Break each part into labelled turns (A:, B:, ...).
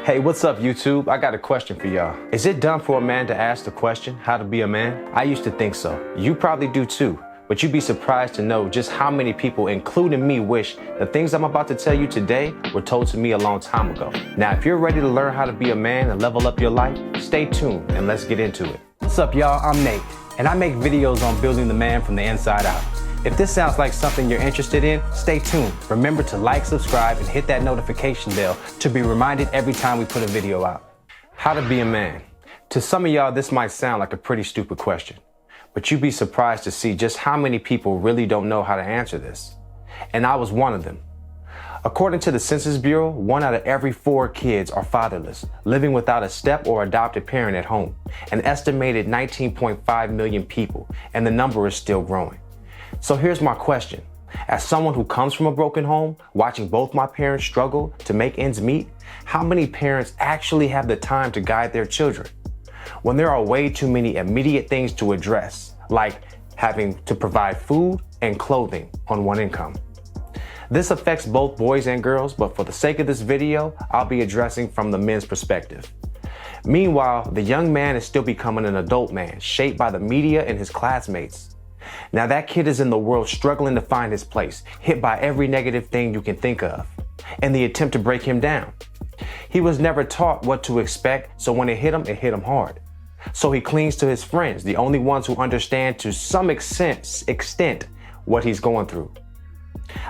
A: Hey, what's up, YouTube? I got a question for y'all. Is it dumb for a man to ask the question, how to be a man? I used to think so. You probably do too. But you'd be surprised to know just how many people, including me, wish the things I'm about to tell you today were told to me a long time ago. Now, if you're ready to learn how to be a man and level up your life, stay tuned and let's get into it. What's up, y'all? I'm Nate, and I make videos on building the man from the inside out. If this sounds like something you're interested in, stay tuned. Remember to like, subscribe, and hit that notification bell to be reminded every time we put a video out. How to be a man. To some of y'all, this might sound like a pretty stupid question, but you'd be surprised to see just how many people really don't know how to answer this. And I was one of them. According to the Census Bureau, 1 out of every 4 kids are fatherless, living without a step or adopted parent at home. An estimated 19.5 million people, and the number is still growing. So here's my question. As someone who comes from a broken home, watching both my parents struggle to make ends meet, how many parents actually have the time to guide their children? When there are way too many immediate things to address, like having to provide food and clothing on one income. This affects both boys and girls, but for the sake of this video, I'll be addressing from the men's perspective. Meanwhile, the young man is still becoming an adult man, shaped by the media and his classmates. Now that kid is in the world struggling to find his place, hit by every negative thing you can think of, in the attempt to break him down. He was never taught what to expect, so when it hit him hard. So he clings to his friends, the only ones who understand to some extent what he's going through.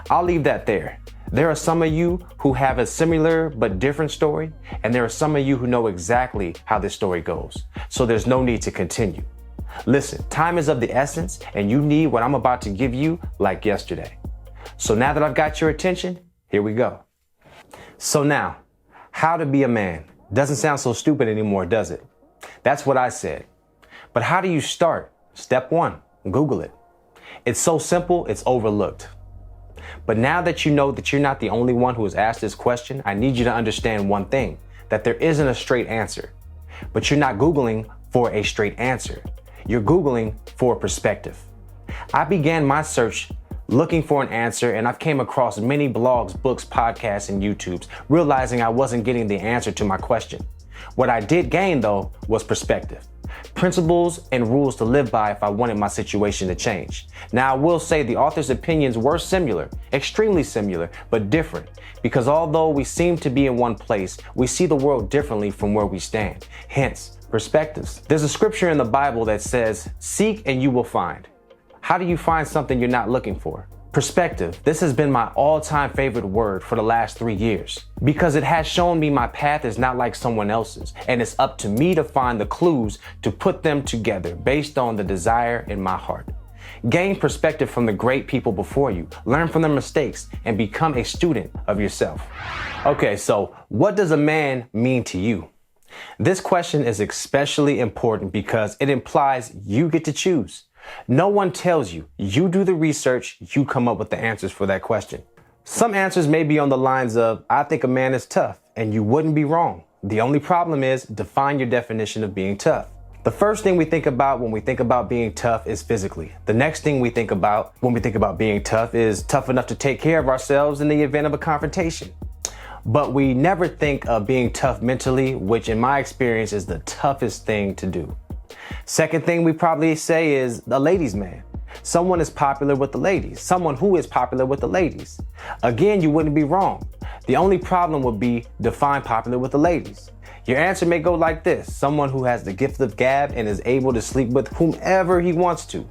A: I'll leave that there. There are some of you who have a similar but different story, and there are some of you who know exactly how this story goes. So there's no need to continue. Listen, time is of the essence, and you need what I'm about to give you like yesterday. So now that I've got your attention, here we go. So now, how to be a man. Doesn't sound so stupid anymore, does it? That's what I said. But how do you start? Step 1, Google it. It's so simple, it's overlooked. But now that you know that you're not the only one who has asked this question, I need you to understand one thing, that there isn't a straight answer. But you're not Googling for a straight answer. You're Googling for perspective. I began my search looking for an answer, and I've came across many blogs, books, podcasts, and YouTubes, realizing I wasn't getting the answer to my question. What I did gain, though, was perspective. Principles and rules to live by if I wanted my situation to change. Now, I will say the author's opinions were similar, extremely similar, but different, because although we seem to be in one place, we see the world differently from where we stand. Hence, perspectives. There's a scripture in the Bible that says, "Seek and you will find." How do you find something you're not looking for? Perspective. This has been my all-time favorite word for the last 3 years because it has shown me my path is not like someone else's, and it's up to me to find the clues to put them together based on the desire in my heart. Gain perspective from the great people before you, learn from their mistakes, and become a student of yourself. Okay, so what does a man mean to you? This question is especially important because it implies you get to choose. No one tells you. You do the research, you come up with the answers for that question. Some answers may be on the lines of, I think a man is tough, and you wouldn't be wrong. The only problem is, define your definition of being tough. The first thing we think about when we think about being tough is physically. The next thing we think about when we think about being tough is tough enough to take care of ourselves in the event of a confrontation. But we never think of being tough mentally, which in my experience is the toughest thing to do. Second thing we probably say is a ladies' man. Someone is popular with the ladies. Someone who is popular with the ladies. Again, you wouldn't be wrong. The only problem would be define popular with the ladies. Your answer may go like this: someone who has the gift of gab and is able to sleep with whomever he wants to.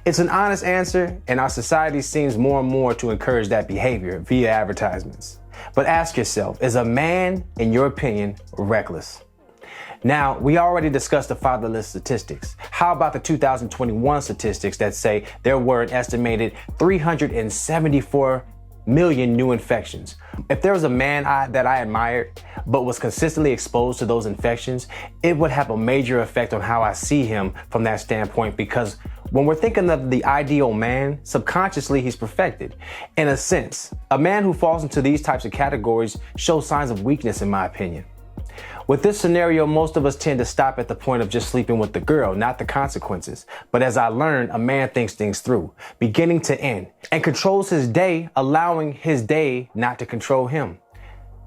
A: It's an honest answer, and our society seems more and more to encourage that behavior via advertisements. But ask yourself, is a man, in your opinion, reckless? Now, we already discussed the fatherless statistics. How about the 2021 statistics that say there were an estimated 374 million new infections? If there was a man that I admired but was consistently exposed to those infections, it would have a major effect on how I see him from that standpoint, because when we're thinking of the ideal man, subconsciously he's perfected. In a sense, a man who falls into these types of categories shows signs of weakness, in my opinion. With this scenario, most of us tend to stop at the point of just sleeping with the girl, not the consequences. But as I learned, a man thinks things through, beginning to end, and controls his day, allowing his day not to control him.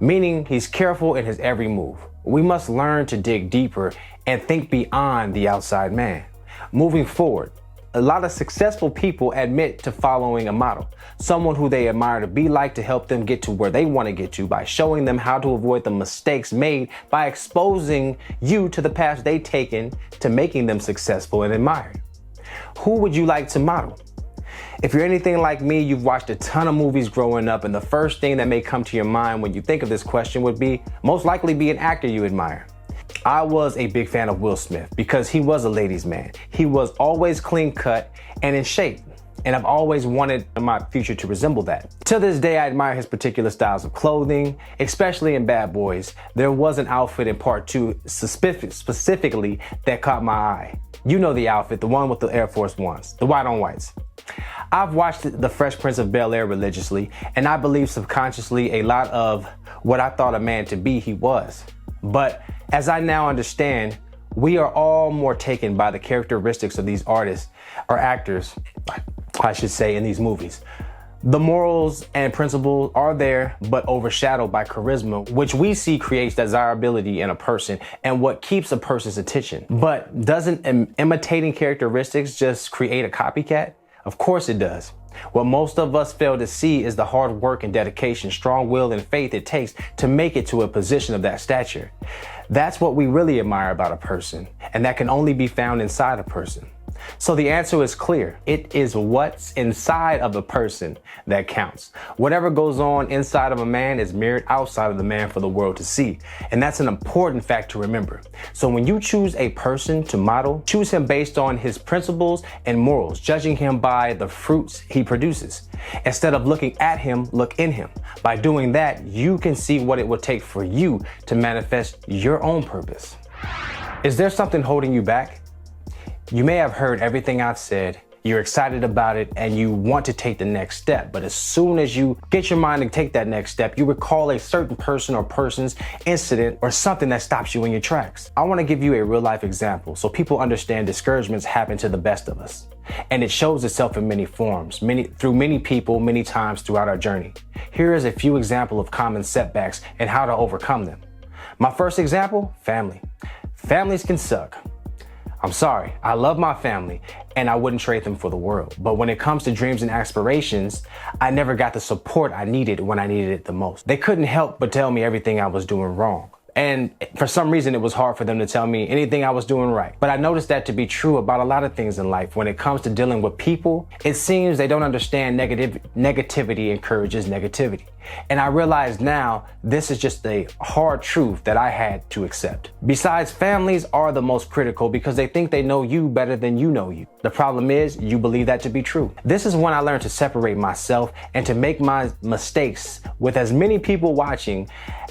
A: meaning he's careful in his every move. We must learn to dig deeper and think beyond the outside man. Moving forward, a lot of successful people admit to following a model, someone who they admire to be like to help them get to where they want to get to by showing them how to avoid the mistakes made by exposing you to the paths they've taken to making them successful and admired. Who would you like to model? If you're anything like me, you've watched a ton of movies growing up, and the first thing that may come to your mind when you think of this question would be, most likely be an actor you admire. I was a big fan of Will Smith because he was a ladies' man. He was always clean cut and in shape, and I've always wanted my future to resemble that. To this day, I admire his particular styles of clothing, especially in Bad Boys. There was an outfit in part 2 specifically that caught my eye. You know the outfit, the one with the Air Force Ones, the white on whites. I've watched The Fresh Prince of Bel-Air religiously, and I believe subconsciously a lot of what I thought a man to be, he was. But as I now understand, we are all more taken by the characteristics of these artists or actors, I should say, in these movies. The morals and principles are there, but overshadowed by charisma, which we see creates desirability in a person and what keeps a person's attention. But doesn't imitating characteristics just create a copycat? Of course it does. What most of us fail to see is the hard work and dedication, strong will and faith it takes to make it to a position of that stature. That's what we really admire about a person, and that can only be found inside a person. So the answer is clear. It is what's inside of a person that counts. Whatever goes on inside of a man is mirrored outside of the man for the world to see. And that's an important fact to remember. So when you choose a person to model, choose him based on his principles and morals, judging him by the fruits he produces. Instead of looking at him, look in him. By doing that, you can see what it will take for you to manifest your own purpose. Is there something holding you back? You may have heard everything I've said, you're excited about it, and you want to take the next step. But as soon as you get your mind to take that next step, you recall a certain person or persons, incident, or something that stops you in your tracks. I want to give you a real life example so people understand discouragements happen to the best of us. And it shows itself in many forms, through many people, many times throughout our journey. Here is a few examples of common setbacks and how to overcome them. My first example, family. Families can suck. I'm sorry, I love my family and I wouldn't trade them for the world. But when it comes to dreams and aspirations, I never got the support I needed when I needed it the most. They couldn't help but tell me everything I was doing wrong. And for some reason, it was hard for them to tell me anything I was doing right. But I noticed that to be true about a lot of things in life. When it comes to dealing with people, it seems they don't understand negativity encourages negativity. And I realize now this is just a hard truth that I had to accept. Besides, families are the most critical because they think they know you better than you know you. The problem is you believe that to be true. This is when I learned to separate myself and to make my mistakes with as many people watching,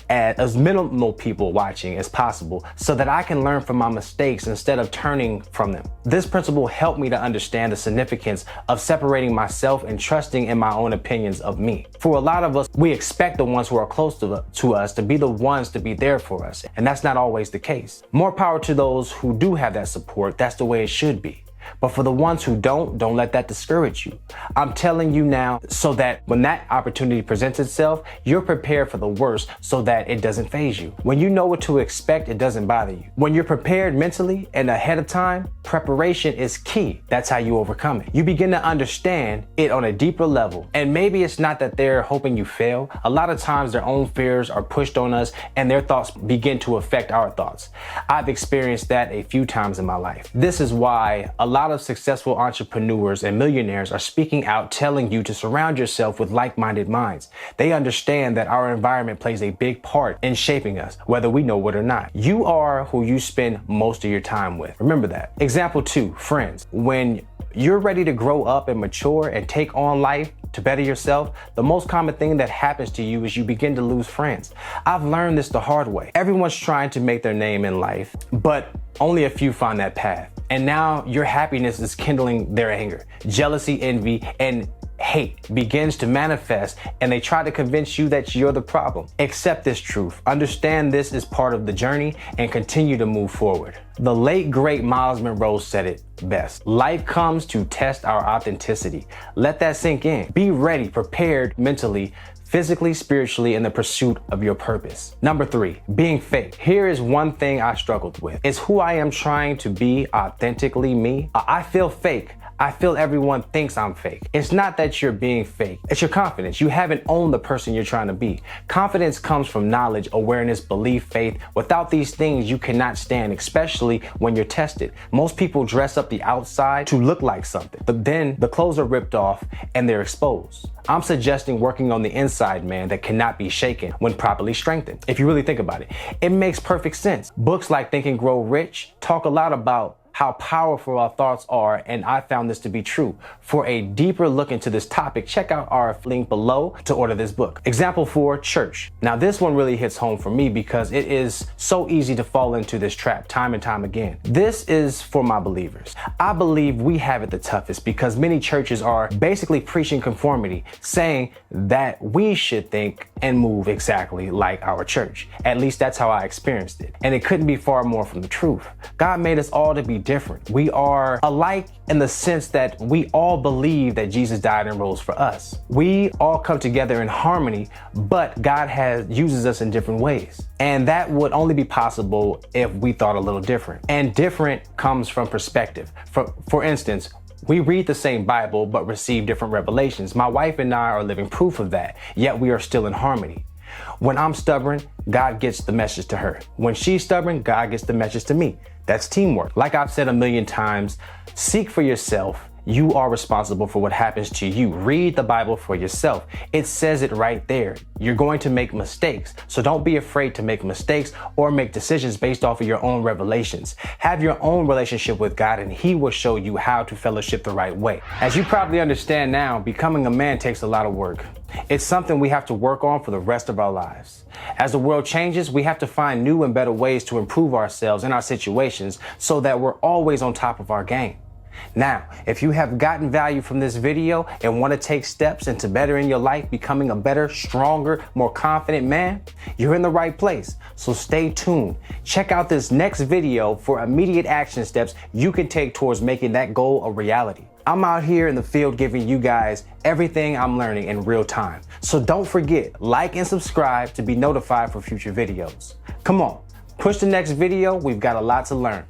A: as minimal people watching as possible, so that I can learn from my mistakes instead of turning from them. This principle helped me to understand the significance of separating myself and trusting in my own opinions of me. For a lot of us, we expect the ones who are close to us to be the ones to be there for us, and that's not always the case. More power to those who do have that support. That's the way it should be. But for the ones who don't let that discourage you. I'm telling you now so that when that opportunity presents itself, you're prepared for the worst so that it doesn't faze you. When you know what to expect, it doesn't bother you. When you're prepared mentally and ahead of time, preparation is key. That's how you overcome it. You begin to understand it on a deeper level. And maybe it's not that they're hoping you fail. A lot of times their own fears are pushed on us and their thoughts begin to affect our thoughts. I've experienced that a few times in my life. This is why a lot of successful entrepreneurs and millionaires are speaking out, telling you to surround yourself with like-minded minds. They understand that our environment plays a big part in shaping us, whether we know it or not. You are who you spend most of your time with. Remember that. Example 2, friends. When you're ready to grow up and mature and take on life to better yourself, the most common thing that happens to you is you begin to lose friends. I've learned this the hard way. Everyone's trying to make their name in life, but only a few find that path. And now your happiness is kindling their anger. Jealousy, envy, and hate begins to manifest, and they try to convince you that you're the problem. Accept this truth. Understand this is part of the journey and continue to move forward. The late great Miles Monroe said it best. Life comes to test our authenticity. Let that sink in. Be ready, prepared mentally, physically, spiritually, in the pursuit of your purpose. Number 3, being fake. Here is one thing I struggled with. Is who I am trying to be authentically me? I feel fake. I feel everyone thinks I'm fake. It's not that you're being fake. It's your confidence. You haven't owned the person you're trying to be. Confidence comes from knowledge, awareness, belief, faith. Without these things, you cannot stand, especially when you're tested. Most people dress up the outside to look like something, but then the clothes are ripped off and they're exposed. I'm suggesting working on the inside man that cannot be shaken when properly strengthened. If you really think about it, it makes perfect sense. Books like Think and Grow Rich talk a lot about how powerful our thoughts are, and I found this to be true. For a deeper look into this topic, check out our link below to order this book. Example 4, church. Now this one really hits home for me because it is so easy to fall into this trap time and time again. This is for my believers. I believe we have it the toughest because many churches are basically preaching conformity, saying that we should think and move exactly like our church. At least that's how I experienced it. And it couldn't be far more from the truth. God made us all to be different. We are alike in the sense that we all believe that Jesus died and rose for us. We all come together in harmony, but God uses us in different ways. And that would only be possible if we thought a little different. And different comes from perspective. For instance, we read the same Bible, but receive different revelations. My wife and I are living proof of that, yet we are still in harmony. When I'm stubborn, God gets the message to her. When she's stubborn, God gets the message to me. That's teamwork. Like I've said a million times, seek for yourself. You are responsible for what happens to you. Read the Bible for yourself. It says it right there. You're going to make mistakes. So don't be afraid to make mistakes or make decisions based off of your own revelations. Have your own relationship with God and He will show you how to fellowship the right way. As you probably understand now, becoming a man takes a lot of work. It's something we have to work on for the rest of our lives. As the world changes, we have to find new and better ways to improve ourselves and our situations so that we're always on top of our game. Now, if you have gotten value from this video and want to take steps into bettering your life, becoming a better, stronger, more confident man, you're in the right place. So stay tuned. Check out this next video for immediate action steps you can take towards making that goal a reality. I'm out here in the field giving you guys everything I'm learning in real time. So don't forget, like and subscribe to be notified for future videos. Come on, push the next video. We've got a lot to learn.